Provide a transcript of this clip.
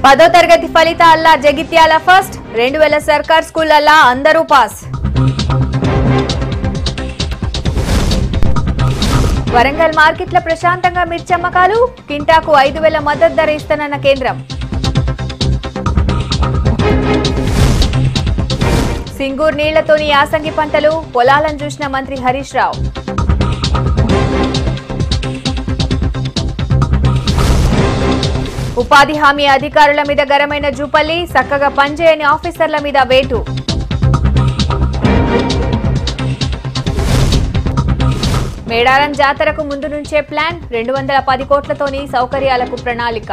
10వ తరగతి ఫలితాల్లో జగిత్యాల ఫస్ట్ 2000 సర్కార్ స్కూళ్లలో అందరూ పాస్. వరంగల్ మార్కెట్ల ప్రశాంతంగా మిర్చమ్మకాలు, కింటాకు 5000 మద్దతు ధర ఇస్తానన్న కేంద్రం. సింగూర్ నీళ్లతోని యాసంగి పంటలు, పొలాలను చూసిన మంత్రి హరీష్ రావు. ఉపాధి హామీ అధికారుల మీద గరమైన జూపల్లి, చక్కగా పనిచేయని ఆఫీసర్ల మీద వేటు. మేడారం జాతరకు ముందు నుంచే ప్లాన్, 210 కోట్లతోని సౌకర్యాలకు ప్రణాళిక.